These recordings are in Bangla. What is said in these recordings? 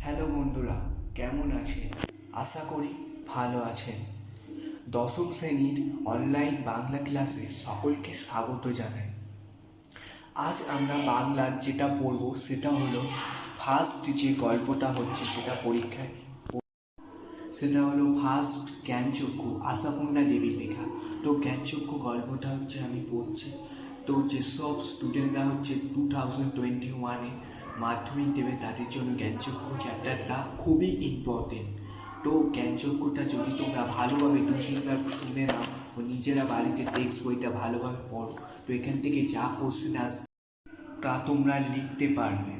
হ্যালো বন্ধুরা, কেমন আছেন? আশা করি ভালো আছেন। দশম শ্রেণীর অনলাইন বাংলা ক্লাসে সকলকে স্বাগত জানাই। আজ আমরা বাংলার যেটা পড়ব সেটা হলো ফার্স্ট যে গল্পটা হচ্ছে সেটা পরীক্ষায়, সেটা হলো ফার্স্ট জ্ঞানচক্ষু, আশাপূর্ণা দেবীর লেখা। তো জ্ঞানচক্ষু গল্পটা হচ্ছে আমি পড়ছি। তো যেসব স্টুডেন্টরা হচ্ছে 2021-এ মাধ্যমিক দেবে তাদের জন্য জ্ঞানচক্ষু চ্যাপ্টারটা খুবই ইম্পর্টেন্ট। তো জ্ঞানচক্ষুটা যদি তোমরা ভালোভাবে দু তিনবার শুনে নাও ও নিজেরা বাড়িতে টেক্সট বইটা ভালোভাবে পড়ো, তো এখান থেকে যা কোশ্চেন আসবে তা তোমরা লিখতে পারবে।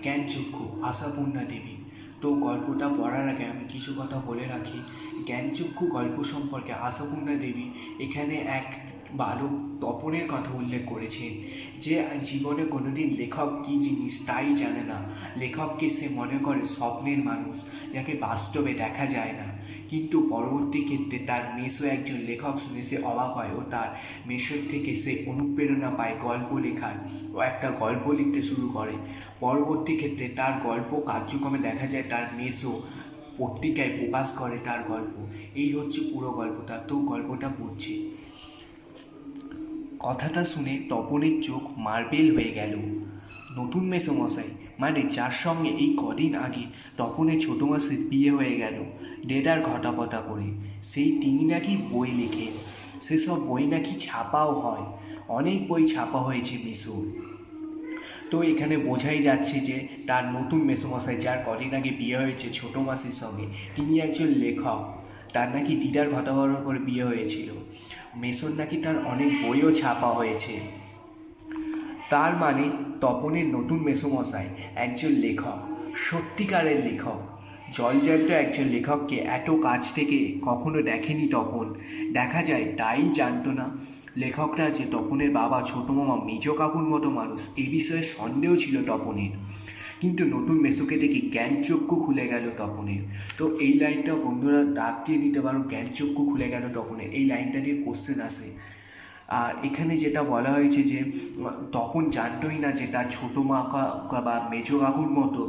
জ্ঞানচক্ষু, আশাপূর্ণা দেবী। তো গল্পটা পড়ার আগে আমি কিছু কথা বলে রাখি। জ্ঞানচক্ষু গল্প সম্পর্কে আশাপূর্ণা দেবী এখানে এক বালক তপনের কথা উল্লেখ করেছেন, যে জীবনে কোনোদিন লেখক কী জিনিস তাই জানে না। লেখককে সে মনে করে স্বপ্নের মানুষ, যাকে বাস্তবে দেখা যায় না। কিন্তু পরবর্তী ক্ষেত্রে তার মেসো একজন লেখক শুনে সে অবাক হয় ও তার মেসোর থেকে সে অনুপ্রেরণা পায় গল্প লেখার ও একটা গল্প লিখতে শুরু করে। পরবর্তী ক্ষেত্রে তার গল্প কার্যক্রমে দেখা যায় তার মেসো পত্রিকায় প্রকাশ করে তার গল্প। এই হচ্ছে পুরো গল্পটা। তো গল্পটা পড়ছি। কথাটা শুনে তপনের চোখ মার্বেল হয়ে গেল। নতুন মেসোমশাই, মানে যার সঙ্গে এই কদিন আগে তপনের ছোটো মাসের বিয়ে হয়ে গেল ডেডার ঘটাপটা করে, সেই তিনি নাকি বই লেখেন। সেসব বই নাকি ছাপাও হয়। অনেক বই ছাপা হয়েছে মেসোর। তো এখানে বোঝাই যাচ্ছে যে তার নতুন মেসোমশাই, যার কদিন আগে বিয়ে হয়েছে ছোটো মাসির সঙ্গে, তিনি একজন লেখক। তার নাকি দিদার ঘটাঘটা করে বিয়ে হয়েছিল। মেসোর নাকি তার অনেক বইও ছাপা হয়েছে। তার মানে তপনের নতুন মেসোমশাই একজন লেখক, সত্যিকারের লেখক। জলজ্যান্ত একজন লেখককে এত কাছ থেকে কখনো দেখেনি তপন। দেখা যায় তাই জানতো না লেখকরা যে তপনের বাবা ছোটো মামা মেজ কাকুর মতো মানুষ। এই বিষয়ে সন্দেহ ছিল তপনের, কিন্তু নতুন মেসোকে দেখে জ্ঞানচক্ষু খুলে গেল তপনের। তো এই লাইনটা বন্ধুরা দাগ দিয়ে দিতে পারো, জ্ঞানচক্ষু খুলে গেল তপনের। এই লাইনটা দিয়ে কোশ্চেন আসে। আর এখানে যেটা বলা হয়েছে যে তপন জানতোই না যে তার ছোটো মা বা মেজো কাকুর মতো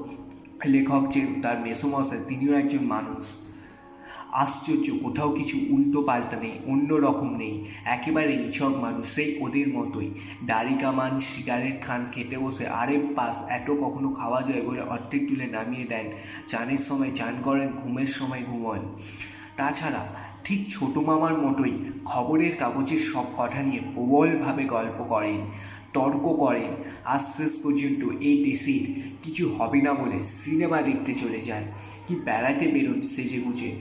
লেখক যে তার মেসোমশাই, তিনিও একজন মানুষ। আশ্চর্য, কোথাও কিছু উল্টো পাল্টা নেই, অন্য রকম নেই, একেবারে নিছক মানুষ, সেই ওদের মতোই। দাড়ি কামান, সিগারেট খান, খেতে বসে আরে পাস এত কখনো খাওয়া যায় বলে অর্ধেক তুলে নামিয়ে দেন। চানের সময় চান করেন, ঘুমের সময় ঘুমোন। তাছাড়া ঠিক ছোটো মামার মতোই খবরের কাগজের সব কথা নিয়ে প্রবলভাবে গল্প করেন, তর্ক করেন। আজ শেষ পর্যন্ত এই দেশের কিছু হবে না বলে সিনেমা দেখতে চলে যান, কি বেড়াতে বেরোন সেজে গুজে।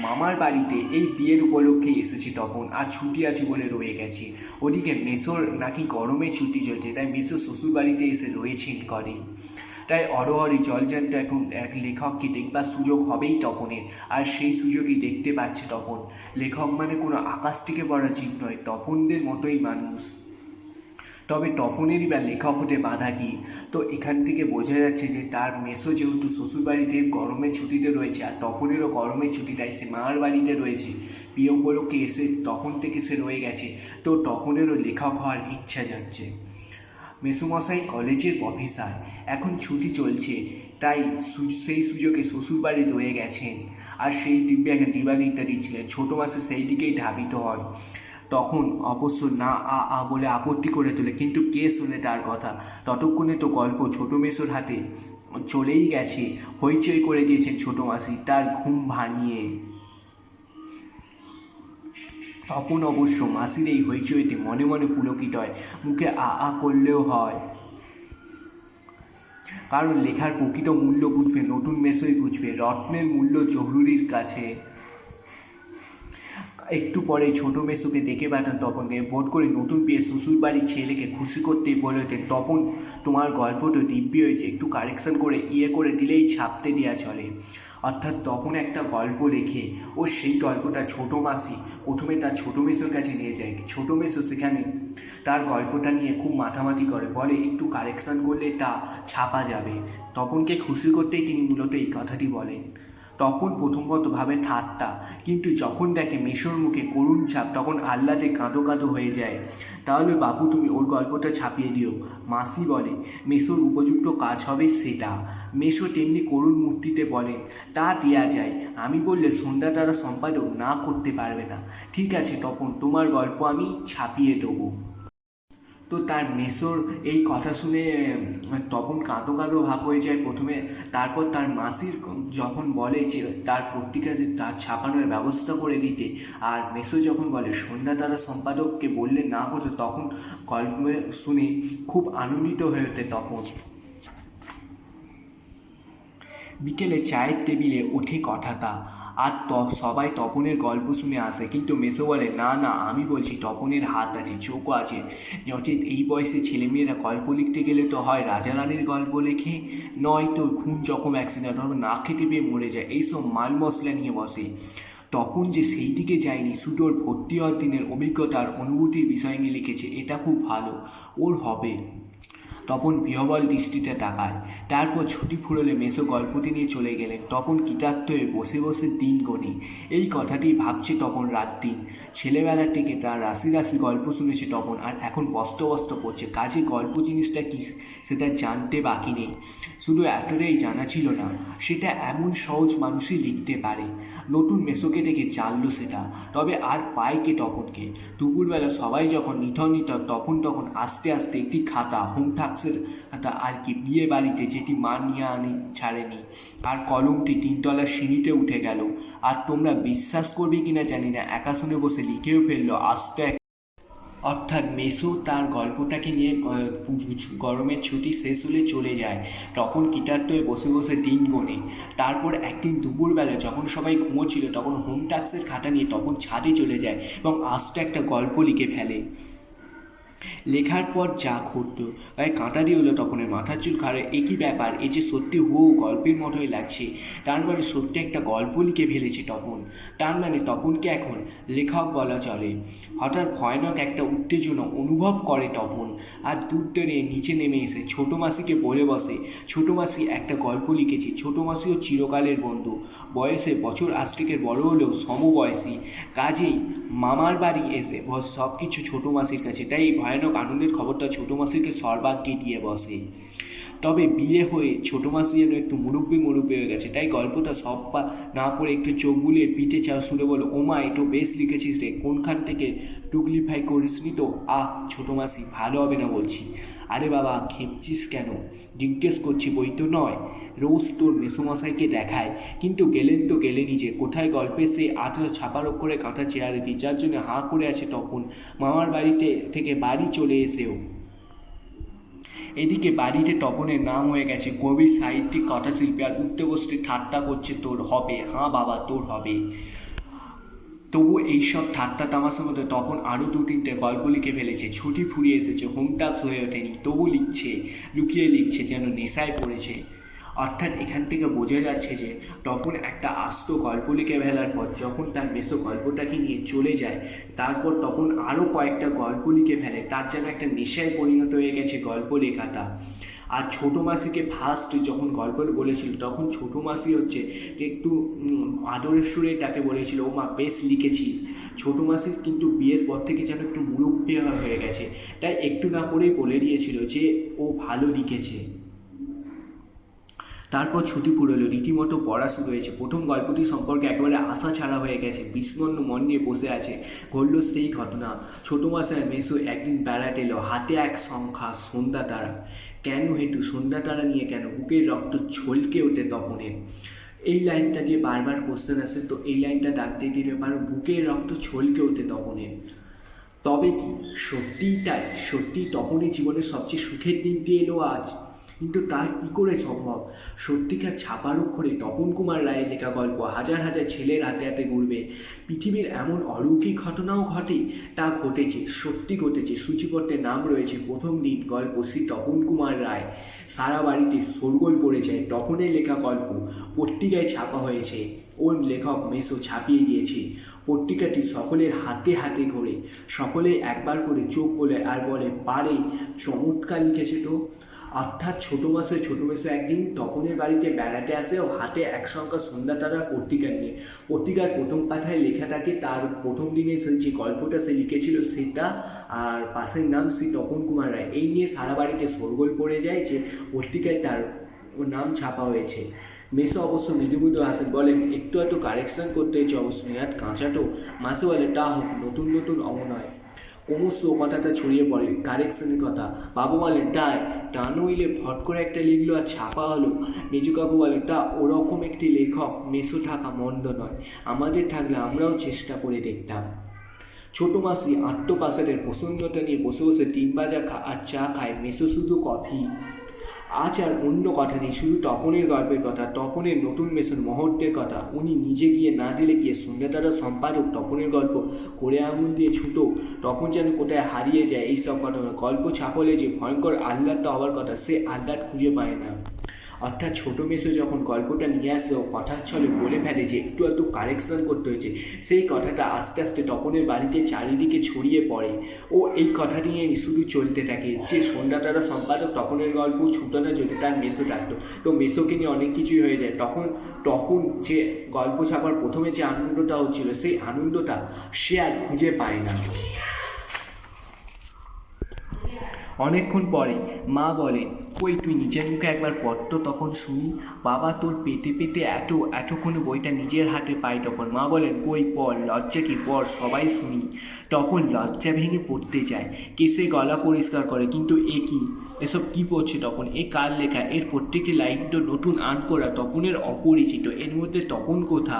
মামার বাড়িতে এই বিয়ের উপলক্ষেই এসেছে তপন, আর ছুটি আছে বলে রয়ে গেছে। ওদিকে মেসোর নাকি গরমে ছুটি চলছে, তাই মেসো শ্বশুর বাড়িতে এসে রয়েছেন করেন। তাই অরহরি জলজ্যান্ত এখন এক লেখককে দেখবার সুযোগ হবেই তপনের, আর সেই সুযোগই দেখতে পাচ্ছে তপন। লেখক মানে কোনো আকাশ থেকে পড়া জীব নয়, তপনদের মতোই মানুষ। তবে তপনেরই বা লেখক হতে বাধা কী? তো এখান থেকে বোঝা যাচ্ছে যে তার মেসো যেহেতু শ্বশুরবাড়িতে গরমের ছুটিতে রয়েছে, আর তপনেরও গরমের ছুটি, তাই সে মার বাড়িতে রয়েছে। বিয়ে উপলক্ষে এসে তখন থেকে সে রয়ে গেছে। তো তপনেরও লেখক হওয়ার ইচ্ছা যাচ্ছে। মেসোমশাই কলেজের প্রফেসর, এখন ছুটি চলছে, তাই সেই সুযোগে শ্বশুরবাড়ি রয়ে গেছেন। আর সেই দিব্যে একটা দিবানিদ্যা দিচ্ছিলেন, ছোটো মাসে সেই দিকেই ধাবিত হন। তখন অবশ্য না বলে আপত্তি করে তোলে, কিন্তু কে শোনে তার কথা। ততক্ষণে তো গল্প ছোটো মেসোর হাতে চলেই গেছে। হইচই করে দিয়েছেন ছোটো মাসি তার ঘুম ভাঙিয়ে। তপন অবশ্য মাসির এই হইচইতে মনে মনে পুলকিত হয়, মুখে করলেও হয়। কারণ লেখার প্রকৃত মূল্য বুঝবে নতুন মেসোই বুঝবে, রত্নের মূল্য জহুরুরির কাছে। একটু পরে ছোটো মেসোকে ডেকে পাঠান তপনকে। বোধ করে নতুন বিয়ে শ্বশুরবাড়ির ছেলেকে খুশি করতেই বলেছেন, তপন তোমার গল্প তো দিব্যি হয়েছে, একটু কারেকশন করে করে দিলেই ছাপতে দেওয়া চলে। অর্থাৎ তপন একটা গল্প লেখে ও সেই গল্পটা ছোটো মাসি প্রথমে তার ছোটো মেসোর কাছে নিয়ে যায়। ছোটো মেসো সেখানে তার গল্পটা নিয়ে খুব মাথামাতি করে, বলে একটু কারেকশন করলে তা ছাপা যাবে। তপনকে খুশি করতেই তিনি মূলত এই কথাটি বলেন। তপন প্রথমত ভাবে ঠাট্টা, কিন্তু যখন দেখে মেসোর মুখে করুণ ছাপ তখন আহ্লাদে কাঁদো কাঁদো হয়ে যায়। তাহলে বাবু তুমি ওর গল্পটা ছাপিয়ে দিও। মাসি বলে মেসোর উপযুক্ত কাজ হবে সেটা। মেসো তেমনি করুণ মূর্তিতে বলেন তা দেয়া যায়, আমি বললে সন্ধ্যা তারা সম্পাদক না করতে পারবে না। ঠিক আছে তপন, তোমার গল্প আমি ছাপিয়ে দেবো। তো তার মেসোর এই কথা শুনে তপন কাঁদো কাঁদো ভাব হয়ে যায় প্রথমে। তারপর তার মাসির যখন বলে যে তার পত্রিকা যে তার ছাপানোর ব্যবস্থা করে দিতে, আর মেসো যখন বলে সন্ধ্যা তারা সম্পাদককে বললে না হতো, তখন গল্প শুনে খুব আনন্দিত হয়ে ওঠে তপন। বিকেলে চায়ের টেবিলে ওঠে কথাটা, আর সবাই তপনের গল্প শুনে আসে। কিন্তু মেসো বলে না না, আমি বলছি তপনের হাত আছে, চোখও আছে। অর্থাৎ এই বয়সে ছেলেমেয়েরা গল্প লিখতে গেলে তো হয় রাজা রানীর গল্প লেখে, নয়তো খুন জখম অ্যাক্সিডেন্ট হবে, না খেতে পেয়ে মরে যায়, এইসব মাল মশলা নিয়ে বসে। তপন যে সেই দিকে যায়নি, শুধু ওর ভর্তি হওয়ার দিনের অভিজ্ঞতার অনুভূতির বিষয় নিয়ে লিখেছে, এটা খুব ভালো, ওর হবে। তপন বিহবল দৃষ্টিতে তাকায়। তারপর ছুটি ফুরলে মেসো গল্পটি নিয়ে চলে গেলেন। তপন কৃতার্থ হয়ে বসে বসে দিন গণে। এই কথাটি ভাবছে তপন রাত দিন। ছেলেবেলা থেকে তার রাশি রাশি গল্প শুনেছে তপন, আর এখন বস্ত বস্ত পড়ছে। কাজে গল্প জিনিসটা কী সেটা জানতে বাকি নেই। শুধু এতটাই জানা ছিল না সেটা এমন সহজ মানুষই লিখতে পারে। নতুন মেসোকে দেখে জানলো সেটা, তবে আর পায় কে তপনকে। দুপুরবেলা সবাই যখন নিথর তপন তখন আস্তে আস্তে একটি খাতা, হোম থাকসের খাতা আর কি, বিয়ে বাড়িতে যেটি মা নিয়ে ছাড়েনি, আর কলমটি 3তলার সিঁড়িতে উঠে গেল। আর তোমরা বিশ্বাস করবে কিনা জানি না, একাশনে বসে লিখেও ফেললো আস্ত এক। অর্থাৎ মেসো তার গল্পটাকে নিয়ে গরমের ছুটি শেষ হলে চলে যায়। তখন কৃতার্থ হয়ে বসে বসে দিন গোনে। তারপর একদিন দুপুরবেলা যখন সবাই ঘুমোচ্ছিল, তখন হোম টাস্কের খাতা নিয়ে তখন ছাদে চলে যায় এবং আস্ত একটা গল্প লিখে ফেলে। লেখার পর যা ঘটতো তাই কাঁটারি হলো তপনের মাথার চুল খাড়ে। একই ব্যাপার, এই যে সত্যি গল্পের মতোই লাগছে। তার মানে সত্যি একটা গল্প লিখে ফেলেছে তপন। তার মানে তপনকে এখন লেখক বলা চলে। হঠাৎ ভয়ানক একটা উত্তেজনা অনুভব করে তপন, আর দূর দাঁড়িয়ে নিচে নেমে এসে ছোটো মাসিকে বলে বসে, ছোটো মাসি একটা গল্প লিখেছি। ছোটো মাসিও চিরকালের বন্ধু, বয়সে বছর 8 বড় হলেও সমবয়সী, কাজেই মামার বাড়ি এসে সব কিছু ছোটো মাসির কাছে। তাই ভয়ানক আনন্দের খবরটা ছোটো মাসিকে সর্বাগ্যে দিয়ে বসে। তবে বিয়ে হয়ে ছোটো মাসি যেন একটু মুরব্বি হয়ে গেছে, তাই গল্পটা সব না পড়ে একটু চোখ বুলিয়ে পিঠে চা সুরে বলো, ওমা একটু বেশ লিখেছিস রে, কোনখান থেকে টুকলিফাই করিসনি তো? ছোটো মাসি ভালো হবে না বলছি। আরে বাবা খেপছিস কেন, জিজ্ঞেস করছি, বই তো নয়। রোজ তোর মেসোমশাইকে দেখায়, কিন্তু গেলেন তো গেলেনই যে, কোথায় গল্পে সে ছাপার অক্ষরে কাঁথা চেয়ারে দিই, যার জন্য হাঁ করে আছে তপন মামার বাড়িতে থেকে বাড়ি চলে এসেও। এদিকে বাড়িতে তপনের নাম হয়ে গেছে কবি, সাহিত্যিক, কথাশিল্পী, আর উঠতে বসতে ঠাট্টা করছে তোর হবে, হ্যাঁ বাবা তোর হবে। তবু এইসব ঠাট্টা তামাশার মধ্যে তপন আরও 2-3টে গল্প লিখে ফেলেছে। ছুটি ফুরিয়ে এসেছে, হোম টাস্ক হয়ে ওঠেনি, তবু লিখছে, লুকিয়ে লিখছে, যেন নেশায় পড়েছে। অর্থাৎ এখান থেকে বোঝা যাচ্ছে যে তপন একটা আস্ত গল্প লিখে ফেলার পর যখন তার মেসো গল্পটাকে নিয়ে চলে যায়, তারপর তপন আরও কয়েকটা গল্প লিখে ফেলে। তার যেন একটা নেশায় পরিণত হয়ে গেছে গল্প লেখাটা। আর ছোটো মাসিকে ফার্স্ট যখন গল্প বলেছিল, তখন ছোটো মাসি হচ্ছে যে একটু আদরের সুরে তাকে বলেছিল, ও মা বেশ লিখেছিস। ছোটো মাসি কিন্তু বিয়ের পর থেকে যেন একটু মুরব্বি হয়ে গেছে, তাই একটু না করেই বলে দিয়েছিল যে ও ভালো লিখেছে। তারপর ছুটি পুরোলো, রীতিমতো পড়া শুরু হয়েছে। প্রথম গল্পটি সম্পর্কে একেবারে আশা ছাড়া হয়ে গেছে, বিস্মন্ন মন নিয়ে বসে আছে। ঘটল সেই ঘটনা, ছোটো মাসের মেসো একদিন বেড়াতে এলো, হাতে এক সংখ্যা সন্ধ্যা তারা। কেন হেতু সন্ধ্যা তারা নিয়ে কেন? বুকের রক্ত ছলকে ওঠে তপনের। এই লাইনটা দিয়ে বারবার কোশ্চেন আসে, তো এই লাইনটা দাগ দিয়ে দিতে পারো, বুকের রক্ত ছলকে ওঠে তপনের। তবে কি সত্যিই তাই? সত্যিই তপনের জীবনের সবচেয়ে সুখের দিনটি এলো আজ? কিন্তু তার কী করে সম্ভব? সত্যিকার ছাপার অক্ষরে তপন কুমার রায়ের লেখা গল্প হাজার হাজার ছেলের হাতে হাতে ঘুরবে। পৃথিবীর এমন অলৌকিক ঘটনাও ঘটে, তা ঘটেছে, সত্যি ঘটেছে। সূচিপত্রে নাম রয়েছে, প্রথম দিন গল্প শ্রী তপন কুমার রায়। সারা বাড়িতে শোরগোল পড়ে যায়, তপনের লেখা গল্প পত্রিকায় ছাপা হয়েছে, ওর লেখক মেসো ছাপিয়ে দিয়েছে। পত্রিকাটি সকলের হাতে হাতে ঘোরে, সকলে একবার করে চোখ বলে আর বলে, পারে চমৎকার লিখেছে তো। অর্থাৎ ছোটো মেসো একদিন তপনের বাড়িতে বেড়াতে আসে ও হাতে এক সংখ্যা সন্ধ্যা তারার পত্রিকা নিয়ে। পত্রিকার প্রথম পাতায় লেখা থাকে তার প্রথম দিনে যে গল্পটা সে লিখেছিল সেটা, আর পাশের নাম শ্রী তপন কুমার রায়। এই নিয়ে সারা বাড়িতে শোরগোল পড়ে যায় যে পত্রিকায় তার নাম ছাপা হয়েছে। মেসো অবশ্য মৃদু মৃদু হাসেন, বলেন একটু কারেকশন করতে হয়েছে অবশ্যই, আর কাঁচাটো। মাসে বলে তা হোক, নতুন নতুন অমনয়। ক্রমশ কথাটা ছড়িয়ে পড়ে কারেকশনের কথা। বাবু বলেন তাই, তা নইলে ফট করে একটা লিখলো আর ছাপা হলো। মেজু কাকু বলেন তা ওরকম একটি লেখক মেসো থাকা মন্দ নয়, আমাদের থাকলে আমরাও চেষ্টা করে দেখতাম। ছোটো মাসি আত্মপাশারের প্রসন্নতা নিয়ে বসে বসে 3 বাজা আর চা খায়, মেসো শুধু কফি। আজ আর অন্য কথা নেই, শুধু তপনের গল্পের কথা, তপনের নতুন মেসোর মুহূর্তের কথা। উনি নিজে গিয়ে না দিলে গিয়ে সন্ধ্যাতারা সম্পাদক তপনের গল্প করে আঙুল দিয়ে ছুটো। তপন যেন কোথায় হারিয়ে যায় এইসব ঘটনা। গল্প ছাপলে যে ভয়ঙ্কর আহ্লাদটা হওয়ার কথা, সে আহ্লাদ খুঁজে পায় না। অর্থাৎ ছোটো মেসো যখন গল্পটা নিয়ে আসে ও কথার ছলে বলে ফেলে যে একটু কারেকশন করতে হয়েছে, সেই কথাটা আস্তে আস্তে তপনের বাড়িতে চারিদিকে ছড়িয়ে পড়ে। ও এই কথা নিয়ে শুধু চলতে থাকে যে সন্ধ্যাতারা সম্পাদক তপনের গল্প ছুটো না যদি তার মেসো ডাকতো। তো মেসোকে নিয়ে অনেক কিছুই হয়ে যায়। তপন যে গল্প ছাপার প্রথমে যে আনন্দটা হচ্ছিল, সেই আনন্দটা সে আর খুঁজে পায় না। অনেকক্ষণ পরে মা বলেন, কই তুই নিজের মুখে একবার পড় তো তখন শুনি। বাবা তোর পেতে পেতে এতক্ষণে বইটা নিজের হাতে পাই তখন। মা বলেন, কই পড়, লজ্জা কি, পড় সবাই শুনি। তখন লজ্জা ভেঙে পড়তে যায়, কেসে গলা পরিষ্কার করে, কিন্তু এ কি, এসব কি পড়ছে তপন, এ কার লেখা, এর প্রত্যেকটি লাইন তো নতুন আন করা, তপনের অপরিচিত, এর মধ্যে তপন কোথা?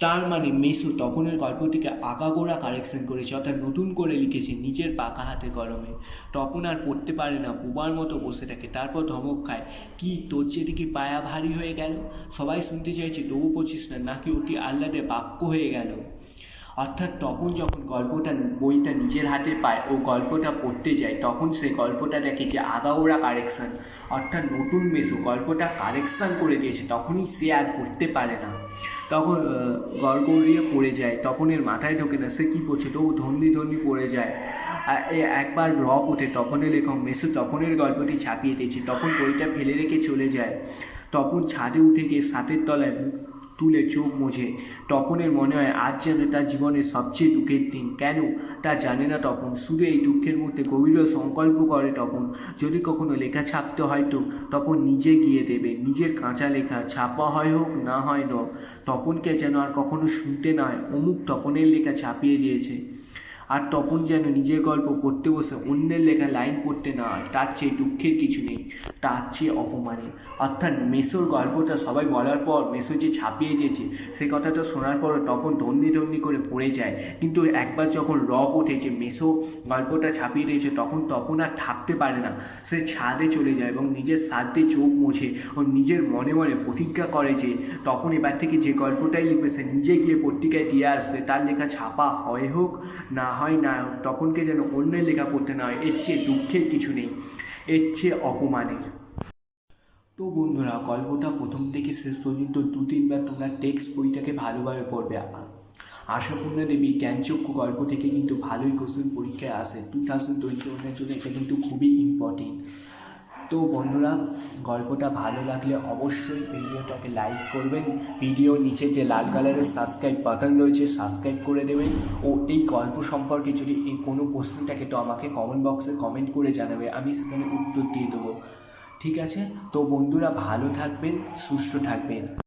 তার মানে মেসো তপনের গল্পটিকে আগাগোড়া কারেকশন করেছে, অর্থাৎ নতুন করে লিখেছে নিজের পাকা হাতে কলমে। তপন আর পড়তে পারে না, বোবার মতো বসে থাকে। তারপর ধমক খায়, কি তোর চেয়ে কি পায়া ভারী হয়ে গেল? সবাই শুনতে চাইছে তবু পড়ছিস না, নাকি অতি আহ্লাদে বাক্য হয়ে গেল? অর্থাৎ তপন যখন বইটা নিজের হাতে পায় ও গল্পটা পড়তে যায়, তখন সে গল্পটা দেখে যে আগাগোড়া কারেকশান, অর্থাৎ নতুন মেসো গল্পটা কারেকশান করে দিয়েছে। তখনই সে আর পড়তে পারে না, তখন গড়গড়িয়ে পড়ে যায়। তপনের মাথায় ঢোকে না সে কী পড়ছে, তবু ধন্যি পড়ে যায়। একবার রব ওঠে, তপনের লেখক মেসো তপনের গল্পটি ছাপিয়ে দিয়েছে। তখন বইটা ফেলে রেখে চলে যায়। তপন ছাদে উঠে গিয়ে ছাদের তলায় তুলে চোখ মোছে। তপনের মনে হয় আজ যেন তার জীবনের সবচেয়ে দুঃখের দিন। কেন তা জানে না তপন, শুধু এই দুঃখের মধ্যে গভীর সংকল্প করে তপন, যদি কখনো লেখা ছাপতে হয় তো তপন নিজে গিয়ে দেবে নিজের কাঁচা লেখা, ছাপা হয় হোক না হয় না। তপনকে যেন আর কখনো শুনতে না হয় অমুক তপনের লেখা ছাপিয়ে দিয়েছে। আর তপন যেন নিজের গল্প পড়তে বসে অন্যের লেখা লাইন পড়তে না হয়। তার চেয়ে দুঃখের কিছু নেই, তার চেয়ে অপমানের। অর্থাৎ মেসোর গল্পটা সবাই বলার পর মেসো যে ছাপিয়ে দিয়েছে সেই কথাটা শোনার পর তপন ধন্যি করে পড়ে যায়। কিন্তু একবার যখন রব ওঠে যে মেসো গল্পটা ছাপিয়ে দিয়েছে, তখন তপন আর থাকতে পারে না, সে ছাদে চলে যায় এবং নিজের ছাদে চোখ মোছে ও নিজের মনে প্রতিজ্ঞা করে যে তপন এবার থেকে যে গল্পটাই লিখবে সে নিজে গিয়ে পত্রিকায় দিয়ে আসবে, তার লেখা ছাপা হয় হোক না হয় না হোক, তপনকে যেন অন্যের লেখা পড়তে না হয়। এর চেয়ে দুঃখের কিছু নেই, এর চেয়ে অপমানের। তো বন্ধুরা, গল্পটা প্রথম থেকে শেষ পর্যন্ত 2-3 বার তোমরা টেক্সট বইটাকে ভালোভাবে পড়বে। আশাপূর্ণা দেবী জ্ঞানচক্ষু গল্প থেকে কিন্তু ভালোই কোশ্চেন পরীক্ষায় আসে 2021-এর জন্য, এটা কিন্তু খুবই ইম্পর্টেন্ট। তো বন্ধুরা, গল্পটা ভালো লাগলে অবশ্যই ভিডিওটাকে লাইক করবেন, ভিডিওর নিচে যে লাল কালারের সাবস্ক্রাইব বাটন রয়েছে সাবস্ক্রাইব করে দেবেন, ও এই গল্প সম্পর্কে যদি কোনো কোশ্চেন থাকে তো আমাকে কমেন্ট বক্সে কমেন্ট করে জানাবে, আমি সেখানে উত্তর দিয়ে দেবো। ঠিক আছে, তো বন্ধুরা ভালো থাকবেন, সুস্থ থাকবেন।